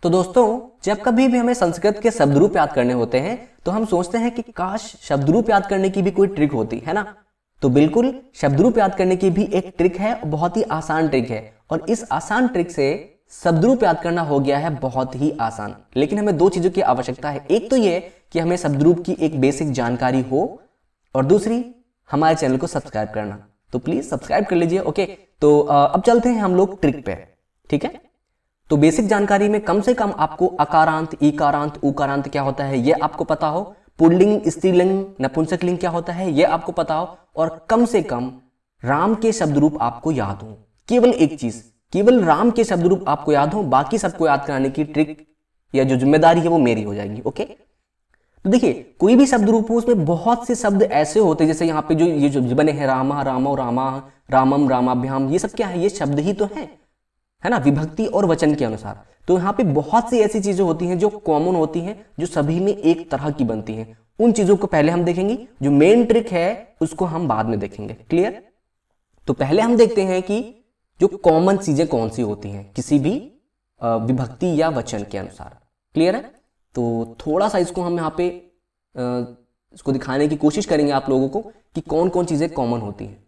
तो दोस्तों, जब कभी भी हमें संस्कृत के शब्द रूप याद करने होते हैं तो हम सोचते हैं कि काश शब्द रूप याद करने की भी कोई ट्रिक होती है ना। तो बिल्कुल शब्द रूप याद करने की भी एक ट्रिक है, बहुत ही आसान ट्रिक है। और इस आसान ट्रिक से शब्द रूप याद करना हो गया है बहुत ही आसान। लेकिन हमें दो चीजों की आवश्यकता है। एक तो ये कि हमें शब्द रूप की एक बेसिक जानकारी हो, और दूसरी हमारे चैनल को सब्सक्राइब करना। तो प्लीज सब्सक्राइब कर लीजिए। ओके, तो अब चलते हैं हम लोग ट्रिक पे। ठीक है, तो बेसिक जानकारी में कम से कम आपको अकारांत, ईकारांत, उकारांत क्या होता है ये आपको पता हो, पुल्लिंग, स्त्रीलिंग, नपुंसकलिंग क्या होता है ये आपको पता हो, और कम से कम राम के शब्द रूप आपको याद हो। केवल एक चीज, केवल राम के शब्द रूप आपको याद हो, बाकी सबको याद कराने की ट्रिक या जो जिम्मेदारी है वो मेरी हो जाएगी। ओके, तो देखिए कोई भी शब्द रूप हो उसमें बहुत से शब्द ऐसे होते हैं, जैसे यहाँ पे जो ये जो बने हैं रामा, रामो, रामा, रामम, रामाभ्याम, ये सब क्या है? ये शब्द ही तो है ना, विभक्ति और वचन के अनुसार। तो यहाँ पे बहुत सी ऐसी चीजें होती हैं जो कॉमन होती हैं, जो सभी में एक तरह की बनती हैं। उन चीजों को पहले हम देखेंगे, जो मेन ट्रिक है उसको हम बाद में देखेंगे। क्लियर? तो पहले हम देखते हैं कि जो कॉमन चीजें कौन सी होती हैं किसी भी विभक्ति या वचन के अनुसार। क्लियर है? तो थोड़ा सा इसको हम यहाँ पे इसको दिखाने की कोशिश करेंगे आप लोगों को कि कौन कौन चीजें कॉमन होती हैं।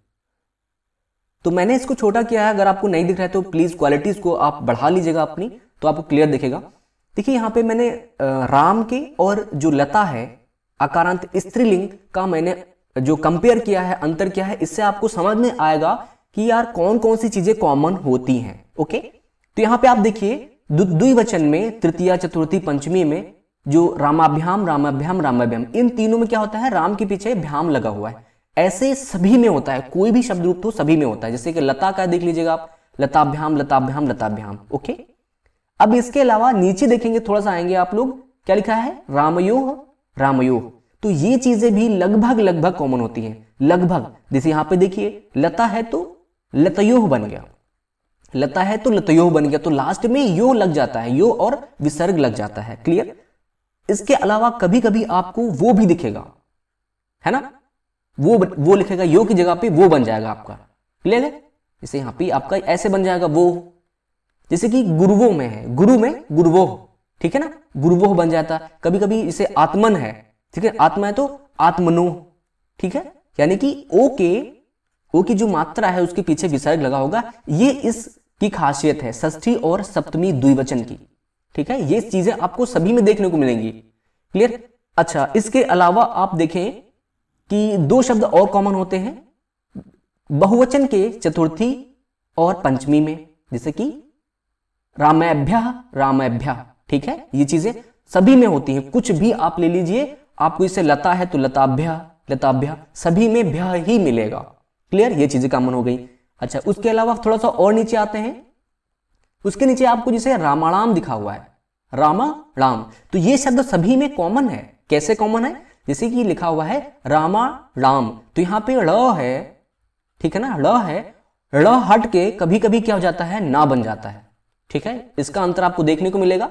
तो मैंने इसको छोटा किया है, अगर आपको नहीं दिख रहा है तो प्लीज क्वालिटीज को आप बढ़ा लीजिएगा अपनी, तो आपको क्लियर दिखेगा। देखिए यहाँ पे मैंने राम के और जो लता है अकारांत स्त्रीलिंग का मैंने जो कंपेयर किया है, अंतर किया है, इससे आपको समझ में आएगा कि यार कौन कौन सी चीजें कॉमन होती हैं। ओके, तो यहाँ पे आप देखिए द्विवचन में, तृतीया, चतुर्थी, पंचमी में जो रामाभ्याम, रामाभ्याम, रामाभ्याम, इन तीनों में क्या होता है? राम के पीछे भ्याम लगा हुआ है। ऐसे सभी में होता है, कोई भी शब्द रूप तो सभी में होता है। जैसे कि लता का देख लीजिएगा आप, लताभ्याम, लताभ्याम, लताभ्याम। ओके, अब इसके अलावा नीचे देखेंगे, थोड़ा सा आएंगे आप लोग, क्या लिखा है? रामयोह, रामयोह। तो ये चीजें भी लगभग लगभग कॉमन होती हैं, लगभग। जैसे यहां पे देखिए लता है तो लतयोह बन गया, लता है तो लतयोह बन गया, तो लास्ट में यो लग जाता है, यो और विसर्ग लग जाता है। क्लियर? इसके अलावा कभी कभी आपको वो भी दिखेगा, है ना, वो लिखेगा, यो की जगह पे वो बन जाएगा आपका। क्लियर है? जैसे यहां पे आपका ऐसे बन जाएगा वो, जैसे कि गुरुवो में है, गुरु में गुरुवोह, ठीक है ना, गुरुवोह बन जाता। कभी कभी इसे आत्मन है, ठीक है, आत्मा है तो आत्मनो, ठीक है, यानी कि ओ की जो मात्रा है उसके पीछे विसर्ग लगा होगा। ये इसकी खासियत है षष्ठी और सप्तमी द्विवचन की। ठीक है, ये चीजें आपको सभी में देखने को मिलेंगी। क्लियर? अच्छा, इसके अलावा आप देखें कि दो शब्द और कॉमन होते हैं बहुवचन के चतुर्थी और पंचमी में, जैसे कि रामेभ्यः, रामेभ्यः। ठीक है, ये चीजें सभी में होती हैं। कुछ भी आप ले लीजिए, आपको इसे लता है तो लताभ्यः, लताभ्यः, सभी में भ्यः ही मिलेगा। क्लियर? ये चीजें कॉमन हो गई। अच्छा, उसके अलावा थोड़ा सा और नीचे आते हैं, उसके नीचे आपको जैसे रामाणाम दिखा हुआ है, रामाणाम, तो ये शब्द सभी में कॉमन है। कैसे कॉमन है? जैसे कि लिखा हुआ है रामाणाम, तो यहां पे ड़ है, ठीक है ना, ड़ है, ड़ हट के कभी कभी क्या हो जाता है? ना बन जाता है। ठीक है, इसका अंतर आपको देखने को मिलेगा।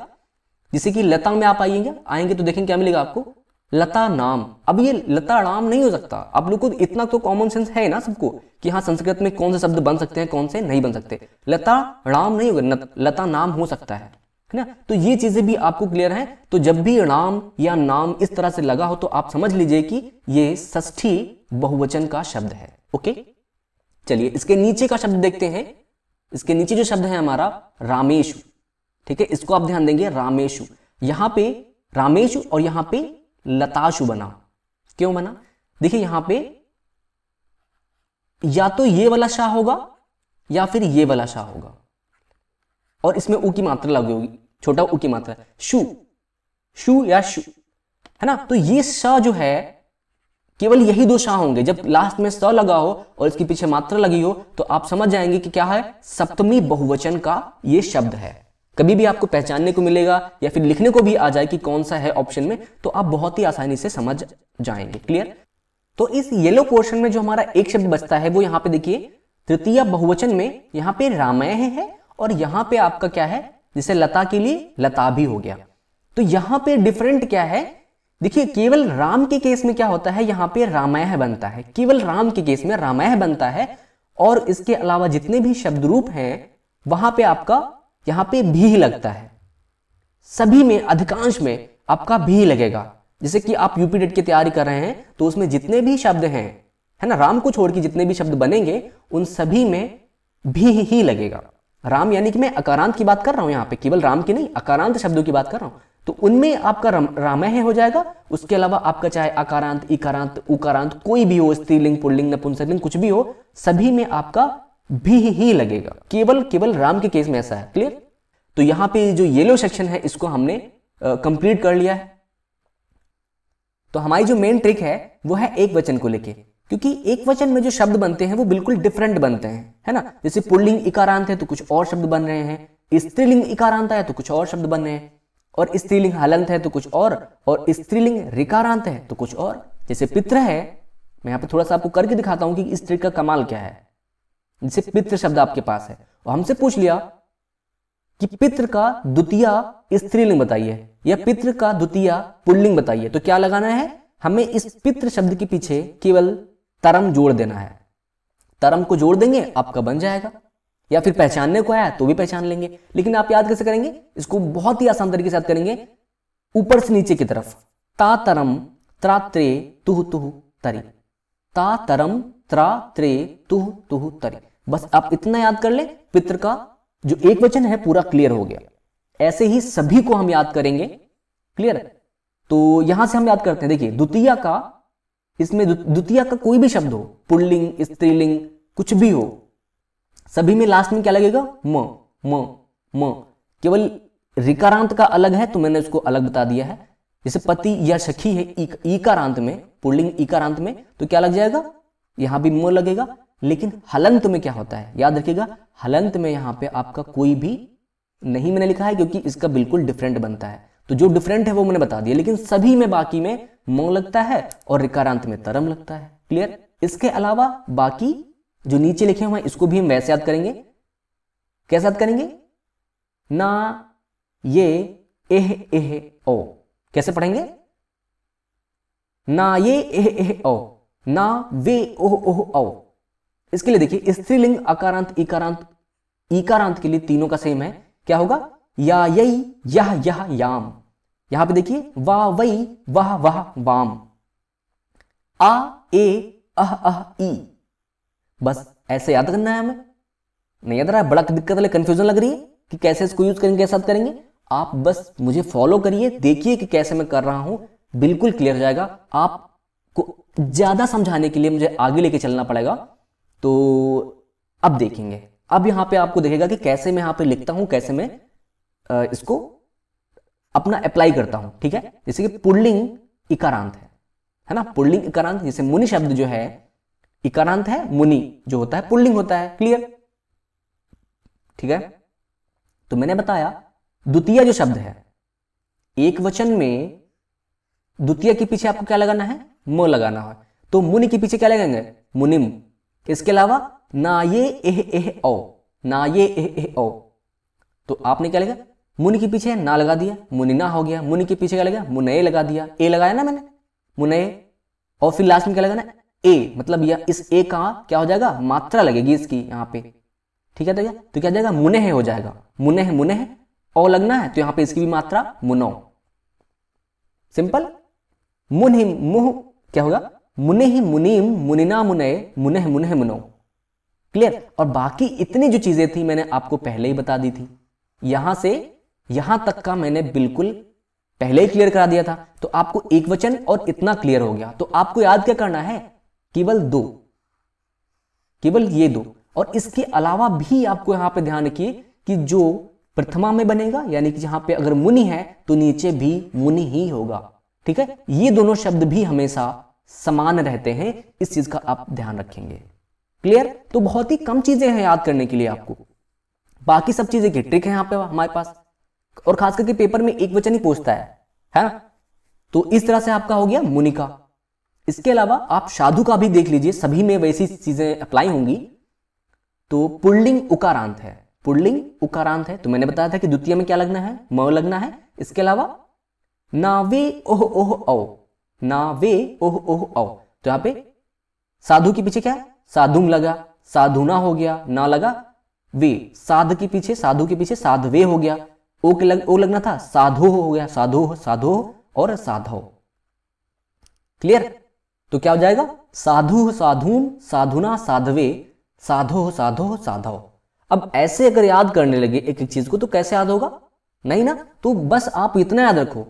जैसे कि लता में आप आएंगे तो देखेंगे क्या मिलेगा आपको? लता नाम। अब ये लता नाम नहीं हो सकता। आप लोग को इतना तो कॉमन सेंस है ना सबको कि हाँ संस्कृत में कौन से शब्द बन सकते हैं, कौन से नहीं बन सकते। लता नाम नहीं होगा, लता नाम हो सकता है ना। तो ये चीजें भी आपको क्लियर है। तो जब भी नाम या नाम इस तरह से लगा हो तो आप समझ लीजिए कि ये षष्ठी बहुवचन का शब्द है। ओके, चलिए इसके नीचे का शब्द देखते हैं। इसके नीचे जो शब्द है हमारा रामेशु, ठीक है, इसको आप ध्यान देंगे, रामेशु। यहां पे रामेशु और यहां पे लताशु बना। क्यों बना? देखिए यहां पे या तो ये वाला शाह होगा या फिर ये वाला शाह होगा, और इसमें ऊ की मात्रा लगी होगी, छोटा ऊ की मात्रा, शु, शु या शु, है ना। तो ये श जो है, केवल यही दो शाह होंगे। जब लास्ट में स लगा हो और इसके पीछे मात्रा लगी हो तो आप समझ जाएंगे कि क्या है? सप्तमी बहुवचन का ये शब्द है। कभी भी आपको पहचानने को मिलेगा या फिर लिखने को भी आ जाए कि कौन सा है ऑप्शन में, तो आप बहुत ही आसानी से समझ जाएंगे। क्लियर? तो इस येलो पोर्शन में जो हमारा एक शब्द बचता है वो यहाँ पे देखिए, तृतीय बहुवचन में यहाँ पे रामय है और यहाँ पे आपका क्या है? जैसे लता के लिए लता भी हो गया। तो यहाँ पे डिफरेंट क्या है? देखिए केवल राम के केस में क्या होता है? यहाँ पे रामय बनता है, केवल राम के केस में रामय बनता है, और इसके अलावा जितने भी शब्द रूप हैं वहां पे आपका यहाँ पे भी लगता है। सभी में, अधिकांश में आपका भी लगेगा। जैसे कि आप यूपी टेट की तैयारी कर रहे हैं तो उसमें जितने भी शब्द हैं, है ना, राम को छोड़ के जितने भी शब्द बनेंगे उन सभी में भी ही लगेगा। राम यानी कि मैं अकारांत की बात कर रहा हूं, यहां पे केवल राम की नहीं, अकारांत शब्दों की बात कर रहा हूं। तो उनमें आपका रामह हो जाएगा। उसके अलावा आपका चाहे अकारांत, इकारांत, उकारांत कोई भी हो, स्त्रीलिंग, पुल्लिंग, नपुंसकलिंग कुछ भी हो, सभी में आपका भी ही लगेगा। केवल राम के केस में ऐसा है। क्लियर? तो यहां पे जो येलो सेक्शन है इसको हमने कंप्लीट कर लिया है। तो हमारी जो मेन ट्रिक है वो है एक वचन को लेके, क्योंकि एक वचन में जो शब्द बनते हैं वो बिल्कुल डिफरेंट बनते हैं, है ना। जैसे पुल्लिंग इकारांत है तो कुछ और शब्द बन रहे हैं, स्त्रीलिंग इकारांत है तो कुछ और शब्द बन रहे हैं, और स्त्रीलिंग हलंत है तो कुछ और स्त्रीलिंग ऋकारांत है तो कुछ और। जैसे पितृ है, मैं यहाँ पे थोड़ा सा आपको करके दिखाता हूं कि इस ट्रिक का कमाल क्या है। जैसे पितृ शब्द आपके पास है और हमसे पूछ लिया कि पितृ का द्वितीय स्त्रीलिंग बताइए या पितृ का द्वितीय पुल्लिंग बताइए, तो क्या लगाना है, हमें इस पितृ शब्द के पीछे केवल तरम जोड़ देना है। तरम को जोड़ देंगे आपका बन जाएगा, या फिर पहचानने को आया तो भी पहचान लेंगे। लेकिन आप याद कैसे करेंगे इसको? बहुत ही आसान तरीके से याद करेंगे, ऊपर से नीचे की तरफ। ता तरम त्रा त्रे तुह तुह तरी, ता तरम त्रा त्रे तुह तुह तरी। बस आप इतना याद कर ले, पितृ का जो एक वचन है पूरा क्लियर हो गया। ऐसे ही सभी को हम याद करेंगे। क्लियर? तो यहां से हम याद करते हैं, देखिए द्वितीय का, इसमें द्वितीय का कोई भी शब्द हो, पुल्लिंग, स्त्रीलिंग, कुछ भी हो, सभी में लास्ट में क्या लगेगा? म म म। केवल ऋकारांत का अलग है तो मैंने उसको अलग बता दिया है। जैसे पति या सखी है ईकारांत में, पुल्लिंग ईकारांत में, तो क्या लग जाएगा? यहां भी म लगेगा। लेकिन हलंत में क्या होता है, याद रखिएगा, हलंत में यहां पे आपका कोई भी नहीं मैंने लिखा है, क्योंकि इसका बिल्कुल डिफरेंट बनता है। तो जो डिफरेंट है वो मैंने बता दिया, लेकिन सभी में बाकी में म लगता है और ऋकारांत में तरम लगता है। क्लियर? इसके अलावा बाकी जो नीचे लिखे हुए हैं इसको भी हम वैसे याद करेंगे। कैसे याद करेंगे? ना ये एह एह ओ, कैसे पढ़ेंगे? ना ये एह एह ओ, ना वे ओह ओह ओ। इसके लिए देखिए, स्त्रीलिंग अकारांत इकारांत ईकारांत के लिए तीनों का सेम है। क्या होगा? या यही यह याम। यहां पे देखिए, वाह वही वाह वाह वाम, आ ए अह ई। बस ऐसे याद करना है हमें। नहीं याद रहा है? बड़ा दिक्कत वाले कंफ्यूजन लग रही है कि कैसे इसको यूज करेंगे, कैसे याद करेंगे? आप बस मुझे फॉलो करिए, देखिए कि कैसे मैं कर रहा हूं, बिल्कुल क्लियर हो जाएगा। आपको ज्यादा समझाने के लिए मुझे आगे लेके चलना पड़ेगा। तो अब देखेंगे, अब यहां पे आपको देखेगा कि कैसे मैं यहां पे लिखता हूं, कैसे मैं इसको अपना अप्लाई करता हूं। ठीक है? जैसे कि पुल्लिंग इकारांत है ना, पुल्लिंग इकारांत। जैसे मुनि शब्द जो है इकारांत है, मुनि जो होता है पुल्लिंग होता है। क्लियर? ठीक है? तो मैंने बताया द्वितीय जो शब्द है, एक वचन में द्वितीय के पीछे आपको क्या लगाना है? म लगाना है। तो मुनि के पीछे क्या लगाएंगे? मुनिम। इसके अलावा ना ये एह एह ओ, ना ये एह एह ओ, तो आपने क्या लगा? मुनि के पीछे ना लगा दिया, मुनिना हो गया। मुनि के पीछे क्या लगा? मुनये लगा दिया, ए लगाया ना मैंने, मुनये। और फिर लास्ट में क्या लगाना? ए, मतलब यह इस ए का क्या हो जाएगा? मात्रा लगेगी इसकी यहां पे। ठीक है? तो क्या जाएगा? मुनेह हो जाएगा। मुनेह मुनेह, ओ लगना है तो यहां पे इसकी भी मात्रा मुनो। सिंपल। मुनहिम मुह क्या होगा? मुनेह मुनीम, मुनिना मुनये, मुनेह मुनेह मुनो। क्लियर? और बाकी इतनी जो चीजें थी मैंने आपको पहले ही बता दी थी। यहां से यहां तक का मैंने बिल्कुल पहले ही क्लियर करा दिया था। तो आपको एक वचन और इतना क्लियर हो गया। तो आपको याद क्या करना है? केवल दो, केवल ये दो। और इसके अलावा भी आपको यहां पे ध्यान रखिए कि जो प्रथमा में बनेगा, यानी कि जहां पे अगर मुनि है तो नीचे भी मुनि ही होगा। ठीक है? ये दोनों शब्द भी हमेशा समान रहते हैं, इस चीज का आप ध्यान रखेंगे। क्लियर? तो बहुत ही कम चीजें हैं याद करने के लिए आपको, बाकी सब चीजें की ट्रिक है यहां पे हमारे पास। और खास करके पेपर में एक वचन ही पूछता है ना? तो इस तरह से आपका हो गया मुनि का। इसके अलावा आप साधु का भी देख लीजिए, सभी में वैसी चीजें अप्लाई होंगी। तो पुल्लिंग उकारांत है, पुल्लिंग उकारांत है, तो मैंने बताया था कि द्वितीय में क्या लगना है? म लगना है। इसके अलावा नावे ओह ओह औ, नावे ओह ओह औ, तो यहां पे साधु के पीछे क्या है? साधुम लगा, साधुना हो गया, ना लगा वे। साध के पीछे, साधु के पीछे साधवे हो गया। ओ लगना था, साधो हो गया, साधो साधो और साधो। क्लियर? तो क्या हो जाएगा, साधु साधुन साधुना साधवे, साधो साधो साधो। अब ऐसे अगर याद करने लगे एक एक चीज को तो कैसे याद होगा, नहीं ना। तो बस आप इतना याद रखो,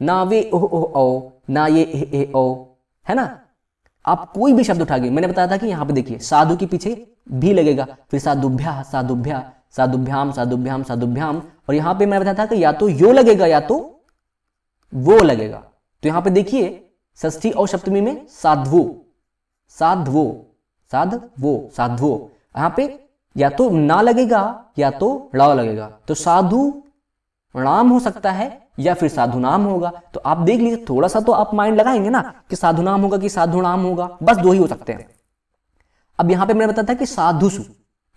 ना वे ओह ओह ओ, ना ये ए ओ, है ना। आप कोई भी शब्द उठा के, मैंने बताया था कि यहाँ पे देखिए साधु के पीछे भी लगेगा, फिर साधुभ्या साधुभ्या, साधुभ्याम साधुभ्याम साधुभ्याम, और यहाँ पे मैंने बताया था कि या तो यो लगेगा या तो वो लगेगा। तो यहाँ पे देखिए षष्ठी और सप्तमी में साध्वो साध्वो साधवो साध्वो, यहाँ पे या तो ना लगेगा या तो ड़ लगेगा। तो साधु नाम हो सकता है या फिर साधु नाम होगा। तो आप देख लीजिए, थोड़ा सा तो आप माइंड लगाएंगे ना कि साधु नाम होगा कि साधु नाम होगा, बस दो ही हो सकते हैं। अब यहां पे मैंने बताया था कि साधुसु,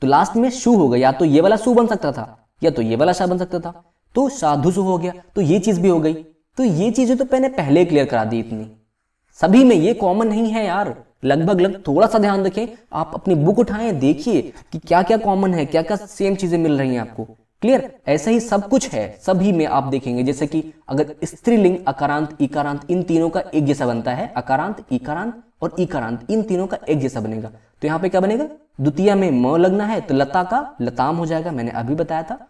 तो लास्ट में शु होगा, या तो ये वाला सु बन सकता था या तो ये वाला शा बन सकता था, तो साधुसु हो गया। तो ये चीज भी हो गई। तो ये चीजें तो मैंने पहले क्लियर करा दी, इतनी सभी में ये कॉमन नहीं है यार, लगभग थोड़ा सा ध्यान रखें, आप अपनी बुक उठाएं, देखिए कि क्या क्या कॉमन है, क्या क्या सेम चीजें मिल रही हैं आपको। क्लियर? ऐसा ही सब कुछ है, सभी में आप देखेंगे। जैसे कि अगर स्त्रीलिंग अकारांत इकारांत इन तीनों का एक जैसा बनता है, अकारांत इकारांत और इकारांत इन तीनों का एक जैसा बनेगा। तो यहाँ पे क्या बनेगा, द्वितीय में म लगना है तो लता का लताम हो जाएगा, मैंने अभी बताया था।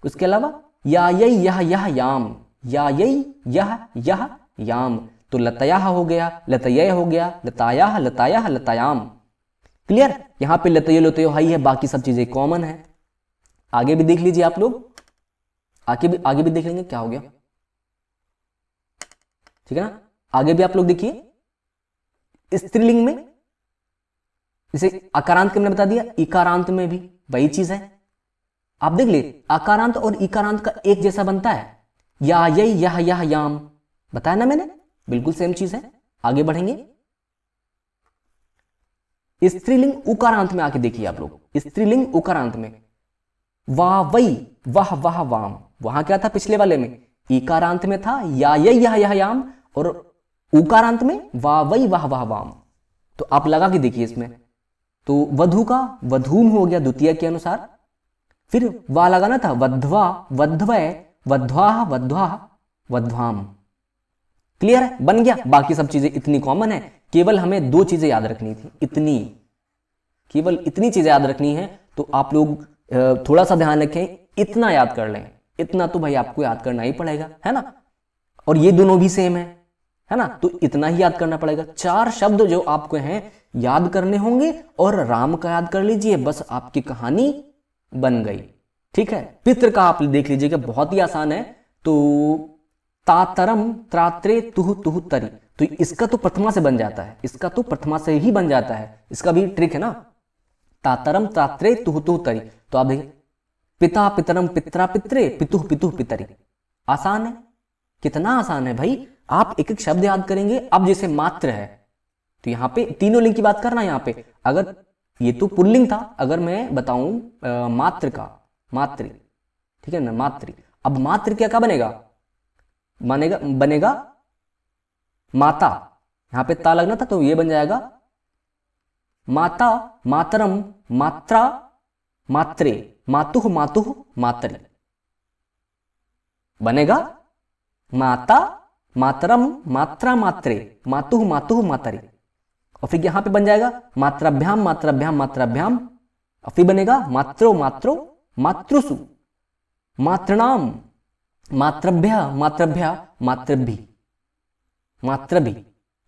उसके अलावा या यह याम, या यह याम, तो लतयाह हो गया, लतय हो गया, लतायाह लतायाह लतायाम। क्लियर? यहाँ पे लतय लतयो हाई है, बाकी सब चीजें कॉमन है। आगे भी देख लीजिए आप लोग, आगे भी देख लेंगे क्या हो गया, ठीक है ना। आगे भी आप लोग देखिए, स्त्रीलिंग में जैसे अकारांत के मैंने बता दिया, इकारांत में भी वही चीज है। आप देख लीजिए, अकारांत और इकारांत का एक जैसा बनता है, या यह याम, बताया ना मैंने, बिल्कुल सेम चीज है। आगे बढ़ेंगे, स्त्रीलिंग उकारांत में आके देखिए आप लोग, स्त्रीलिंग उकारांत में वाह वही वाह वाह वाम, वहां क्या था पिछले वाले में, इकारांत में था या यह याम, और उकारांत में वाह वही वाह वाह वाम। तो आप लगा के देखिए इसमें, तो वधु का वधूम हो गया द्वितीय के अनुसार, फिर वाह लगाना था वध्वा वध्वय वध्वाह वध्वाह वध्वाम। क्लियर है? बन गया। बाकी सब चीजें इतनी कॉमन है, केवल हमें दो चीजें याद रखनी थी, इतनी, केवल इतनी चीजें याद रखनी है। तो आप लोग थोड़ा सा ध्यान रखें, इतना याद कर लें, इतना तो भाई आपको याद करना ही पड़ेगा, है ना। और ये दोनों भी सेम है ना, तो इतना ही याद करना पड़ेगा। 4 शब्द जो आपको हैं याद करने होंगे, और राम का याद कर लीजिए, बस आपकी कहानी बन गई। ठीक है? पितृ का आप देख लीजिएगा, बहुत ही आसान है। तो तातरम त्रात्रे तुह तुह तरी, तो इसका तो प्रथमा से बन जाता है, इसका तो प्रथमा से ही बन जाता है, इसका भी ट्रिक है ना। तातरम त्रात्रे तुह तुह तरी, तो आप देखिए, पिता पितरम पित्रा पित्रे पितुह पितुह पितरी। आसान है, कितना आसान है भाई। आप एक एक शब्द याद करेंगे। अब जैसे मात्र है, तो यहाँ पे तीनों लिंग की बात करना, यहाँ पे अगर ये तो पुल्लिंग था, अगर मैं बताऊं मात्र का, मातृ, ठीक है ना, मातृ। अब मात्र क्या बनेगा, बनेगा माता, यहां पे ता लगना था तो ये बन जाएगा माता मातरम मात्रा मात्रे मातुह मातुह मातरी, बनेगा माता मातरम मात्रा मात्रे मातुह मातुह मातरी। और फिर यहां पे बन जाएगा मात्राभ्याम मात्राभ्याम मात्राभ्याम, और फिर बनेगा मात्रो मात्रो मातृसु मातृणाम मातृभ्य मातृभ्या मातृभि मातृभि,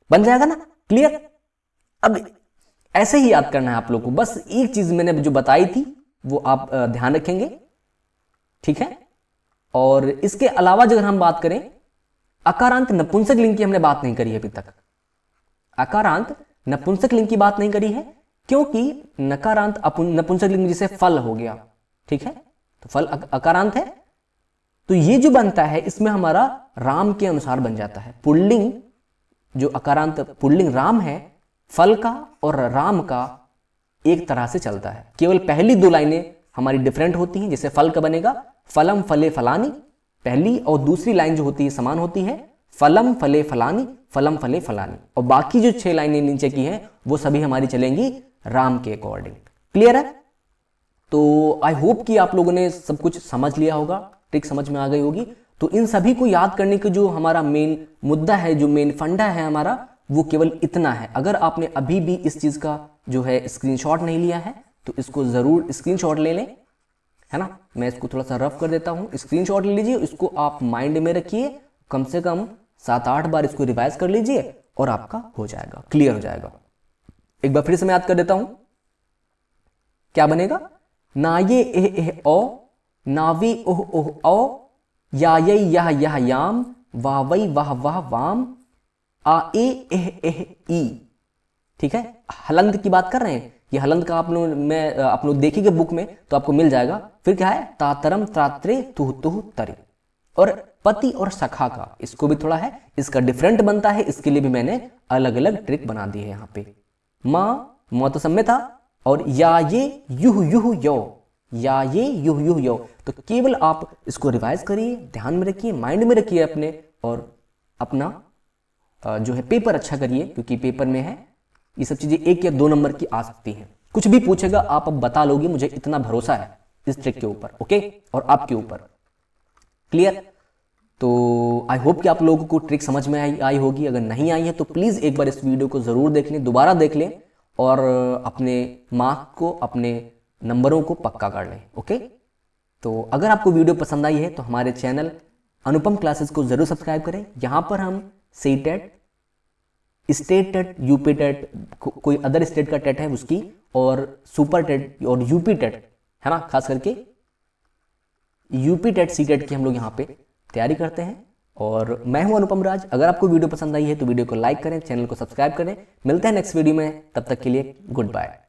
बन जाएगा ना। क्लियर? अब ऐसे ही याद करना है आप लोग को, बस एक चीज मैंने जो बताई थी वो आप ध्यान रखेंगे, ठीक है। और इसके अलावा अगर हम बात करें, अकारांत नपुंसक लिंग की हमने बात नहीं करी है अभी तक, अकारांत नपुंसक लिंग की बात नहीं करी है, क्योंकि नकारांत नपुंसक लिंग जैसे फल हो गया, ठीक है, तो फल अकारांत है, तो ये जो बनता है इसमें हमारा राम के अनुसार बन जाता है। पुल्लिंग जो अकारांत पुल्लिंग राम है, फल का और राम का एक तरह से चलता है, केवल पहली 2 लाइनें हमारी डिफरेंट होती हैं। जैसे फल का बनेगा फलम फले फलानी, पहली और दूसरी लाइन जो होती है समान होती है, फलम फले फलानी फलम फले फलानी, और बाकी जो 6 लाइनें नीचे की हैं वो सभी हमारी चलेंगी राम के अकॉर्डिंग। क्लियर है? तो आई होप कि आप लोगों ने सब कुछ समझ लिया होगा, ट्रिक समझ में आ गई होगी। तो इन सभी को याद करने की जो हमारा मेन मुद्दा है, जो मेन फंडा है हमारा, वो केवल इतना है। अगर आपने अभी भी इस चीज का जो है स्क्रीनशॉट नहीं लिया है तो इसको जरूर स्क्रीनशॉट ले लें, है ना। मैं इसको थोड़ा सा रफ कर देता हूं, स्क्रीनशॉट ले लीजिए, इसको आप माइंड में रखिए, कम से कम 7-8 बार इसको रिवाइज कर लीजिए और आपका हो जाएगा, क्लियर हो जाएगा। एक बार फिर से मैं याद कर देता हूं, क्या बनेगा? ना ये एह ओ, नावी ओह ओह ओ, या यह याम, वावई वाह वाह वाम, आ ए एह एह ई। ठीक है, हलंत की बात कर रहे हैं, ये हलंत का आप लोग देखिएगा बुक में तो आपको मिल जाएगा। फिर क्या है? तातरम त्रात्रे तुह तुह तरे। और पति और सखा का, इसको भी थोड़ा है, इसका डिफरेंट बनता है, इसके लिए भी मैंने अलग अलग ट्रिक बना दी है यहाँ पे। माँ तो सम्य था, और या ये युह युह यो, या ये युह युह यो। तो केवल आप इसको रिवाइज करिए, ध्यान में रखिए, माइंड में रखिए अपने, और अपना जो है पेपर अच्छा करिए, क्योंकि पेपर में है ये सब चीजें 1 या 2 नंबर की आ सकती हैं। कुछ भी पूछेगा आप अब बता लोगे, मुझे इतना भरोसा है इस ट्रिक के ऊपर, ओके, और आपके ऊपर। क्लियर? तो आई होप कि आप लोगों को ट्रिक समझ में आई होगी। अगर नहीं आई है तो प्लीज एक बार इस वीडियो को जरूर देख लें, दोबारा देख लें, और अपने मार्क को, अपने नंबरों को पक्का कर लें, ओके। तो अगर आपको वीडियो पसंद आई है तो हमारे चैनल अनुपम क्लासेस को जरूर सब्सक्राइब करें। यहाँ पर हम C TET, state TET, UP TET, कोई अदर स्टेट का टेट है उसकी, और सुपर टेट और यूपी टेट, है ना, खास करके यूपी टेट, सी टेट की हम लोग यहाँ पे तैयारी करते हैं। और मैं हूं अनुपम राज। अगर आपको वीडियो पसंद आई है तो वीडियो को लाइक करें, चैनल को सब्सक्राइब करें। मिलते हैं नेक्स्ट वीडियो में, तब तक के लिए गुड बाय।